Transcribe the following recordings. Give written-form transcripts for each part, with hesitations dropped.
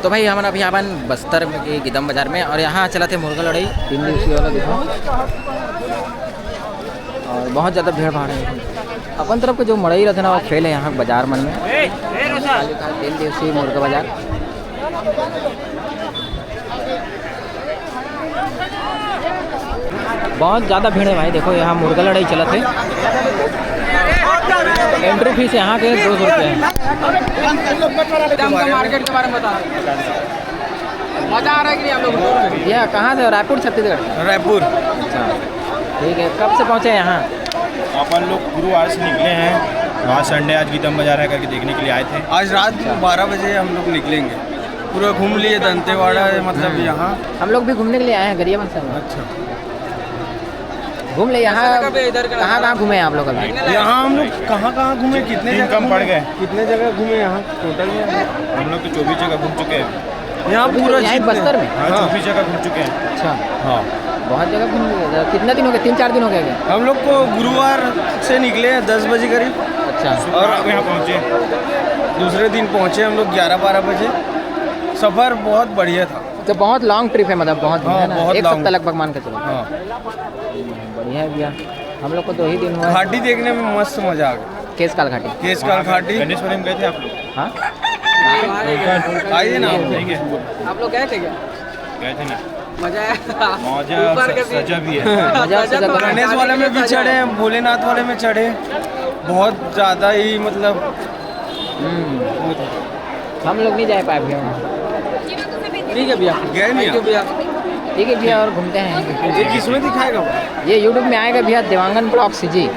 तो भाई हमारा अभी अपन बस्तर के गिदम बाजार में और यहाँ चला थे मुर्गा लड़ाई 3 दिवसीय वाला देखो और बहुत ज़्यादा भीड़ भाड़ है। अपन तरफ के जो मड़ई रहते ना वो फेल है यहाँ बाजार मन में। 3 दिवसीय मुर्गा बाजार बहुत ज़्यादा भीड़ है भाई। देखो यहाँ मुर्गा लड़ाई चला थे। एंट्री फीस यहाँ के 200 रुपये है। मार्केट के बारे में बता मजा आ रहा है कि नहीं आप लोग? यह कहाँ से? रायपुर छत्तीसगढ़? रायपुर। अच्छा ठीक है। कब से पहुँचे यहाँ? अपन लोग गुरुवार से निकले हैं। वहाँ संडे आज गिदम बाजार है करके देखने के लिए आए थे। आज रात 12 बजे हम लोग निकलेंगे। पूरा घूम लिए दंतेवाड़ा मतलब यहाँ हम लोग भी घूमने के लिए आए हैं गरियाबंद से। अच्छा घूम ले। यहाँ कहाँ घूमे आप लोग अभी? यहाँ हम लोग कहाँ घूमे? कितने जगह कम पड़ गए? कितने जगह घूमे यहाँ टोटल में? हम लोग तो 24 जगह घूम चुके हैं यहाँ पूरा बस्तर में। हाँ 24 जगह घूम चुके हैं। अच्छा हाँ बहुत जगह घूम लिए। कितना दिन हो गए? 3-4 दिन हो गए। हम लोग को गुरुवार से निकले हैं 10 बजे करीब। अच्छा और यहाँ पहुँचे दूसरे दिन पहुँचे हम लोग 11-12 बजे। सफ़र बहुत बढ़िया था। तो बहुत लॉन्ग ट्रिप है मतलब बहुत हाँ, है ना? बहुत 1 सप्ताह लगभग मान के चलो। हाँ बढ़िया है भैया। हम लोग को 2 ही दिन हुआ। घाटी देखने में मस्त मजा आ गया। केसकाल घाटी। केसकाल घाटी गणेशपुरम गए थे आप लोग? हाँ आइए ना आप लोग गए थे क्या? गए थे ना। मजा सजा भी है। गणेश वाले में भी चढ़े, भोलेनाथ वाले में चढ़े। बहुत ज़्यादा ही मतलब हम लोग नहीं जा पाए भैया। ठीक है भैया। गए नहीं भैया? ठीक है भैया और घूमते हैं। ये किसमें दिखाएगा? ये यूट्यूब में आएगा भैया देवांगन ब्लॉग सीजी।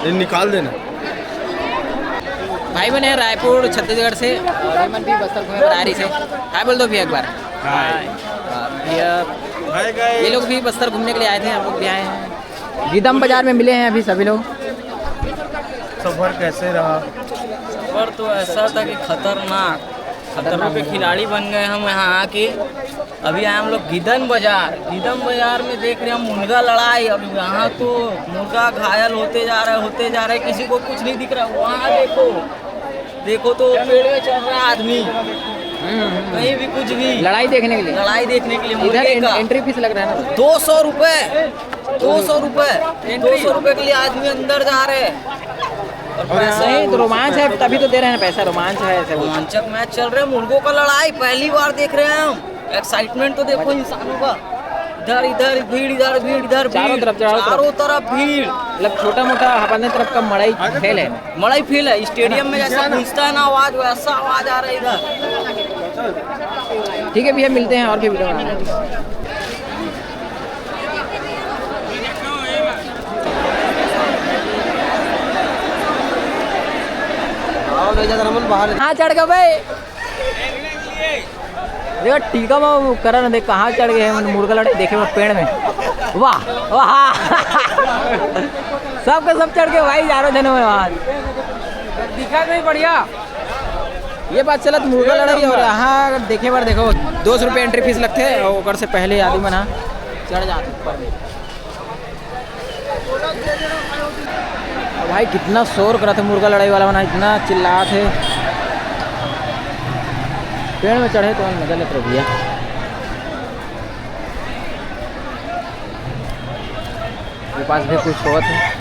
ये निकाल देना। भाई बने रायपुर छत्तीसगढ़ से और हेमंत भी बस्तर घूमे बरारी से। हाय बोल दो भैया एक बार। भैया ये लोग भी बस्तर घूमने के लिए आए थे। हम लोग भी आए हैं। गिदम बाजार में मिले हैं अभी सभी लोग। सफर कैसे रहा? सफर तो ऐसा था कि खतरनाक के खिलाड़ी बन गए हम यहाँ आके। अभी आए हम लोग गिदम बाजार में देख रहे हैं मुर्गा लड़ाई। अब यहाँ तो मुर्गा घायल होते जा रहा है किसी को कुछ नहीं दिख रहा। वहाँ देखो तो पेड़ में चढ़ रहा है आदमी। कहीं भी कुछ भी लड़ाई देखने के लिए इधर एंट्री फीस लग रहा है ना? 200 रुपये के लिए आदमी अंदर जा रहे हैं। और नहीं तो रोमांच है तभी तो दे रहे हैं पैसा। रोमांच है ऐसे रोमांचक मैच चल रहे हैं। मुर्गों का लड़ाई पहली बार देख रहे हैं हम। एक्साइटमेंट तो देखो इंसानों का। इधर भीड़ चारों तरफ भीड़। मतलब छोटा मोटा अपने तरफ का मड़ई फील है। स्टेडियम में जैसा गूंजता है ना आवाज वैसा आवाज आ रहा है इधर। ठीक है भैया मिलते हैं और भी वीडियो बनाएंगे। हाँ चढ़ गए भाई। देखो टीका में करा ना देख कहाँ चढ़ गए हैं मुर्गा लड़ाई देखे वो पेड़ में। वाह वाह सब चढ़ गए भाई। 4 जने में वहाँ दिखा नहीं बढ़िया। ये बात चलत मुर्गा लड़ाई। और यहाँ अगर देखे बार देखो 200 रुपये एंट्री फीस लगते हैं और से पहले आदमी मना चढ़ जाते ऊपर में। भाई कितना शोर करा था मुर्गा लड़ाई वाला बना। इतना चिल्ला थे। पेड़ में चढ़े तो मजा लेते भैया। मेरे पास भी कुछ शोर है।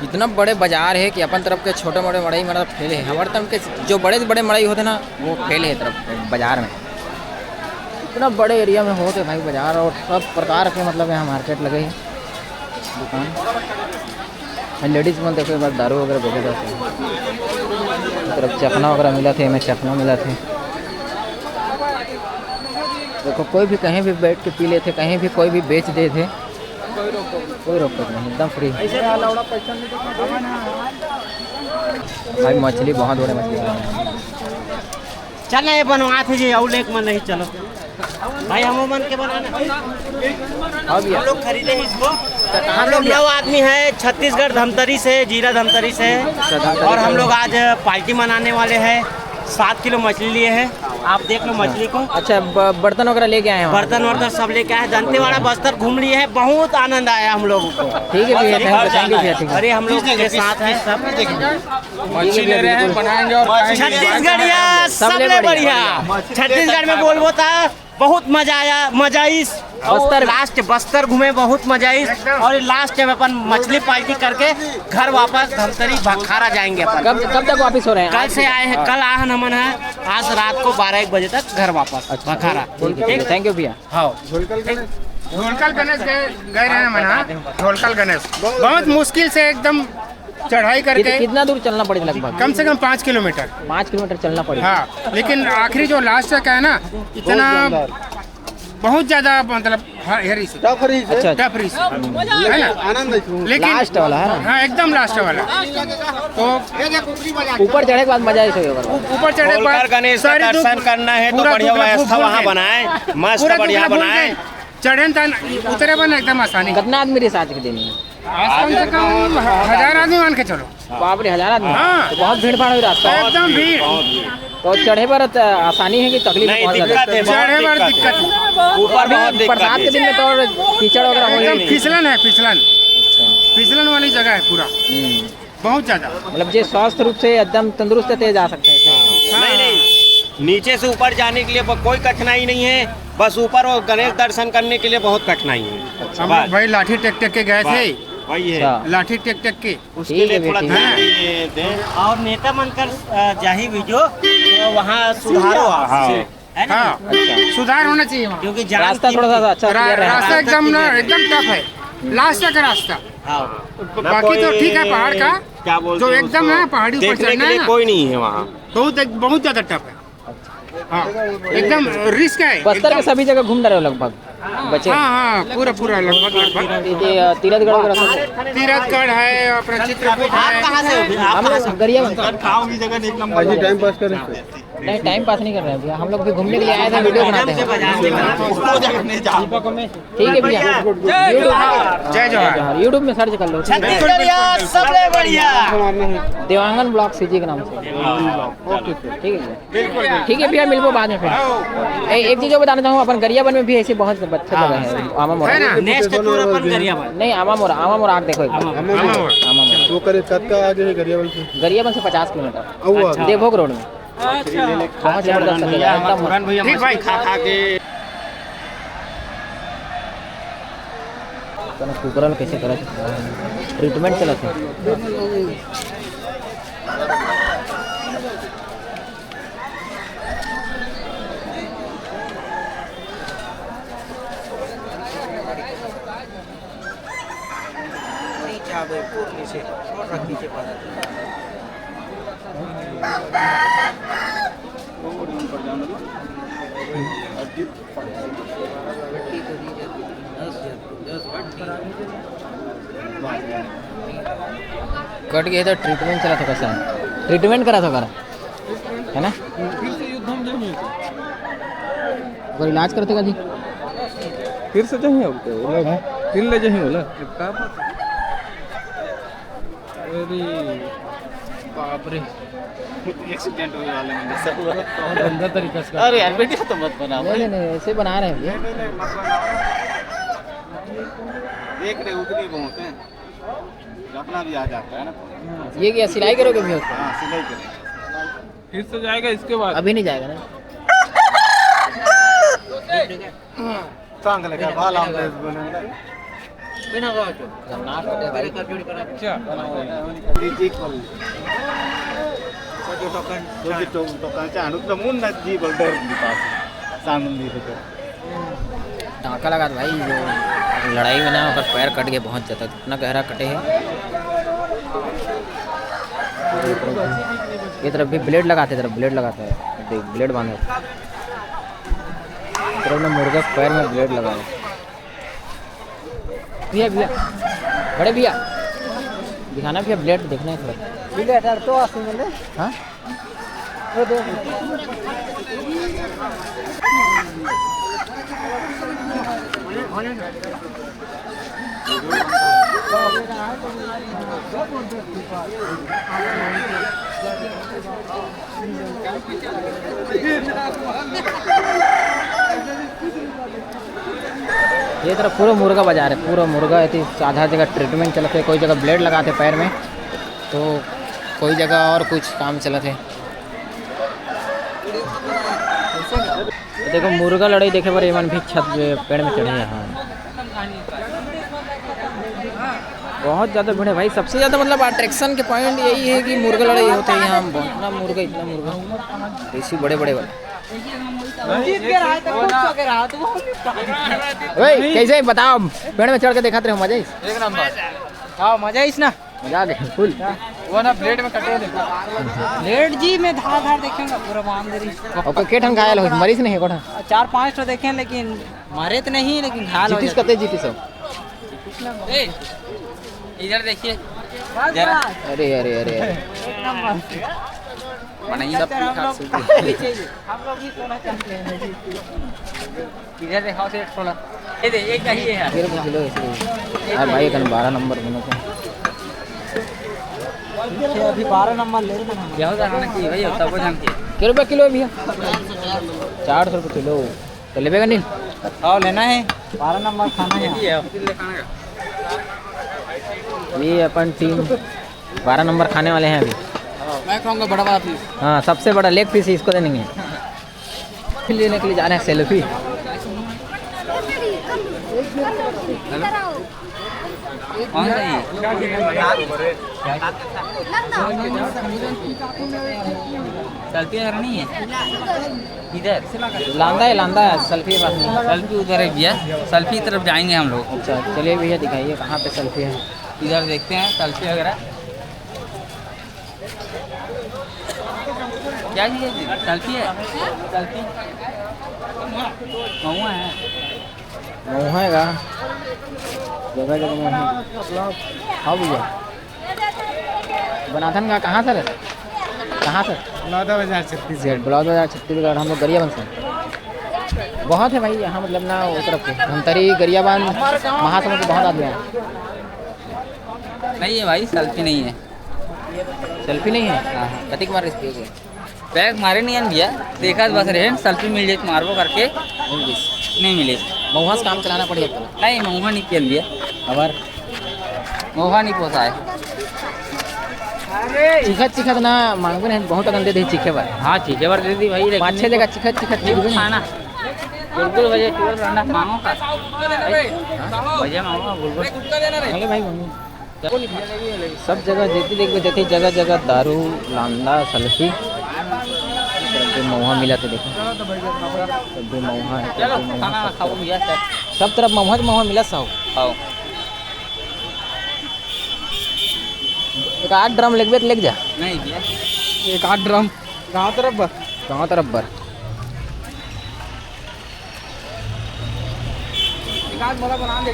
इतना बड़े बाजार है कि अपन तरफ के छोटे मोटे मड़ई मतलब फेल है। हमारे तरफ के जो बड़े बड़े मड़ई होते ना वो फेल है तरफ बाजार में। इतना बड़े एरिया में होते भाई बाजार और सब प्रकार के मतलब यहाँ मार्केट लगे हैं दुकान। लेडीज़ में देखो एक बार दारू वगैरह बेचे जाते तरफ चखना वगैरह मिला थे। हमें चखना मिला थे। देखो कोई भी कहीं भी बैठ के पी लेते कहीं भी कोई भी बेच दे थे। कोई रोक टोक नहीं एकदम फ्री। भाई मछली बहुत बड़े मछली चल ये बनवा थे जी और लेक में नहीं चलो भाई हम मन के बनाना। हम लोग खरीदे इसको। हम लोग 9 आदमी है छत्तीसगढ़ धमतरी से जीरा धमतरी से। और हम लोग आज पार्टी मनाने वाले हैं। 7 किलो मछली लिए हैं। आप देख लो मछली को। अच्छा बर्तन वगैरह लेके आए हैं वहाँ? बर्तन वर्तन सब लेके आए, दंतेवाड़ा बस्तर घूम लिए हैं, बहुत आनंद आया हम लोगों को। ठीक है भैया, थैंक यू भैया, ठीक है। अरे हम लोग के साथ हैं सब। मच्छी ले रहे हैं, बनाएंगे और छत्तीसगढ़िया सबले बढ़िया। छत्तीसगढ़ में बोलबो था बहुत मजा आया, मजा इस बस्तर लास्ट बस्तर घूमे, बहुत मजा इस। और लास्ट में अपन मछली पार्टी करके घर वापस धमतरी भखारा जाएंगे अपन। कब तक वापस हो रहे हैं? कल से आए हैं, कल आहन हमन है, आज रात को 12-1 बजे तक घर वापस भखारा। थैंक यू भैया। हाँ ढोलकल गणेश गए रहे हैं मना। ढोलकल गणेश बहुत मुश्किल से एकदम चढ़ाई करके कितना दूर चलना पड़ेगा? लगभग कम से कम 5 किलोमीटर। 5 किलोमीटर चलना पड़ेगा। हाँ, लेकिन आखिरी जो लास्ट तक है ना, इतना बहुत ज्यादा मतलब हेरी से अच्छा टफ रिस है ना, लेकिन लास्ट वाला है ना? हाँ एकदम लास्ट वाला। तो ऊपर चढ़े के बाद मजा ऐसे होगा। ऊपर चढ़े के बाद गणेश का दर्शन करना है तो बढ़िया व्यवस्था वहाँ बनाए, मस्त बढ़िया बनाए। चढ़े उतरे बन एकदम आसानी। कितना आदमी रिस आज के दिन में? कम से कम 1000 आदमी मान के चलो। बाप रे, 1000 आदमी? हाँ। तो बहुत भीड़ भाड़ हुई रास्ता। एकदम भीड़। तो चढ़े पर आसानी है कि तकलीफ? नहीं, बहुत दिक्कत ज्यादा है, चढ़े बहुत पर दिक्कत है। दिक्कत। ऊपर बहुत दिक्कत बरसात के दिन में तो और कीचड़ वगैरह हो एकदम ही। फिसलन है, फिसलन फिसलन वाली जगह है पूरा, बहुत ज्यादा। मतलब जो स्वस्थ रूप से एकदम तंदुरुस्त है जा सकते हैं। नहीं नहीं, नीचे से ऊपर जाने के लिए कोई कठिनाई नहीं है, बस ऊपर और गणेश दर्शन करने के लिए बहुत कठिनाई है। हम लोग भाई लाठी टेक टेक के गए थे, वही है, अच्छा। लाठी टेक टेक के। उसके ठीक है लिए थोड़ा भैया, ध्यान दें। और नेता बनकर जाही वीडियो तो वहाँ सुधारो आप, है ना? हाँ, सुधार होना चाहिए वहाँ। क्योंकि जान रास्ता थोड़ा सा अच्छा क्लियर है। रास्ता एकदम ना एकदम टफ है, लास्ट तक रास्ता। हाँ, बाकी तो ठीक है पहाड़ का, क्या बोलते जो हैं एकदम उसको? है पहाड़ी ऊपर देखने चढ़ना के है लिए ना, कोई नहीं है वहाँ। बहुत ज्यादा टफ है। हाँ, एकदम रिस्क है। बस्तर के सभी जगह घूम रहे हो लगभग बच्चे? हाँ हाँ, पूरा लगभग तीरथगढ़ वगैरह सब? तीरथगढ़ है, अपना चित्रकूट आप कहाँ से हो? है। हम लोग गरिया में टाइम पास करें। नहीं, टाइम पास नहीं कर रहे हैं भैया, हम लोग भी घूमने के लिए आए थे, वीडियो बनाते हैं। ठीक है भैया, जय जवाहर। यूट्यूब में सर्च कर लो। सबसे बढ़िया देवांगन ब्लॉग सीजी के नाम से। ठीक है, ठीक है भैया, मिलबो बाद में फिर। एक चीज और बताना चाहूँ, अपन गरियाबंद में भी ऐसी बहुत अच्छा जगह है। आमा मोरा है ना? नेक्स्ट टूर अपन गरियाबंद। नहीं, आमा मोरा आग देखो एक बार। आमा मोरा वो करे कद का आगे है गरियाबंद से। गरियाबंद से 50 किलोमीटर देवभोग रोड में। बहुत जबरदस्त जगह है, एकदम ठीक भाई। खा के कुकरल कैसे करे ट्रीटमेंट चलत है। कट गए तो ट्रीटमेंट चला था, कैसा ट्रीटमेंट करा था है ना? और इलाज करते का जी फिर से चाहिए बोला, फिर ले चाहिए बोला। अरे बाप रे, एक्सीडेंट होने वाले हैं सब गंदा तरीका से। अरे यार वीडियो तो मत बनाओ। नहीं ऐसे बना रहे हैं भैया। देख रहे उतनी बहुत है, अपना भी आ जाता है ना। ये क्या सिलाई करोगे भैया उसको? हाँ, सिलाई करें। फिर से जाएगा इसके बाद। अभी नहीं जाएगा ना? चांगले का बाल आम दे बने। टाँका लगा भाई, जो लड़ाई में ना अगर पैर कट गए बहुत ज़्यादा, इतना गहरा कटे है। ये तरफ भी ब्लेड लगाते, तरफ ब्लेड लगाते हैं, देख ब्लेड बांधे तरफ में मुर्गा पैर में ब्लेड लगा है। भैया बड़े भैया दिखाना भैया, ब्लेड देखना है थोड़ा। तो हाँ ये तरफ पूरा मुर्गा बाजार है, पूरा मुर्गा है। आधा जगह ट्रीटमेंट चलते है, कोई जगह ब्लेड लगाते पैर में, तो कोई जगह और कुछ काम चलते है। तो देखो मुर्गा लड़ाई देखे पर एमन भी छत पेड़ में चढ़े हैं। हाँ बहुत ज़्यादा भीड़ है भाई। सबसे ज़्यादा मतलब अट्रैक्शन के पॉइंट यही है कि मुर्गा लड़ाई होते हैं यहाँ। इतना मुर्गा ऐसे बड़े बड़े वाले। भाई कैसे बताओ, पेड़ में चढ़ के देखा थे मजा ही एक नंबर। हाँ मजा इस ना, मजा आ गया फुल। वो ना प्लेट में कटे प्लेट जी में धार धार देखेंगे पूरा मामदरी। और के ठन घायल हो मरीज नहीं है कोठा 4-5 तो देखे लेकिन मारे तो नहीं, लेकिन घायल हो जीतीस कते जीतीस हो। इधर देखिए। अरे अरे अरे सब इधर देखा से थोड़ा ये दे एक चाहिए है किलो यार भाई कन 12 नंबर बनो तो अभी 12 नंबर ले रहे हैं। क्या होता है कि भाई सब कुछ हम के किलो रुपये किलो है भैया 400 रुपये किलो तो लेबेगा नहीं। और लेना है 12 नंबर खाना है। ये अपन टीम 12 नंबर खाने वाले हैं अभी। मैं खाऊंगा बड़ा वाला पीस। हाँ सबसे बड़ा लेग पीस इसको देंगे। लेने के लिए जा रहे हैं सेल्फी। कौन सा ये सेल्फी करनी है इधर लांदा है सेल्फी बात नहीं। सेल्फी उधर है भैया, सेल्फी की तरफ जाएंगे हम लोग। अच्छा चलिए भैया दिखाइए कहाँ पे सेल्फी है। इधर देखते हैं सेल्फी वगैरह क्या चीज़ है। सेल्फी है, सेल्फी महुआ है। महुआ है जगह जगह महुआ। हाँ भैया बनाथन का कहाँ सर कहाँ सर बाजार छत्तीसगढ़। ब्लॉक बाजार छत्तीसगढ़। हम लोग गरियाबंद से बहुत है भाई यहाँ मतलब ना वो तरफ धमतरी गरियाबंद महासमुंद बहुत आदमी है। नहीं है भाई, सेल्फी नहीं है। सेल्फी नहीं है। हाँ कतिक मार बैग मारे नहीं है भैया, देखा बस रहे सेल्फी मिल जाए मारबो करके नहीं मिले। महुआ से काम चलाना पड़ेगा। नहीं महुआ नहीं किया भैया, खबर महुआ नहीं पोसा है। चिखत ना मांगो नहीं बहुत दे दी चिखे पर। हाँ ठीक है बार दे दी भाई, 5-6 जगह चिखत खाना बिल्कुल भैया टूर रंडा मांगो का भैया मांगो बिल्कुल भाई मम्मी सब जगह देती जगह जगह दारू लांदा सेल्फी महुआ मिला तो देखो सब महुआ है। चलो खाना खाओ भैया सब तरफ महुआ मिला सब। खाओ एक 8 ड्रम लेके लेके जा। नहीं भैया एक 8 ड्रम कहाँ तरफ बर एक आध मोला बना दे।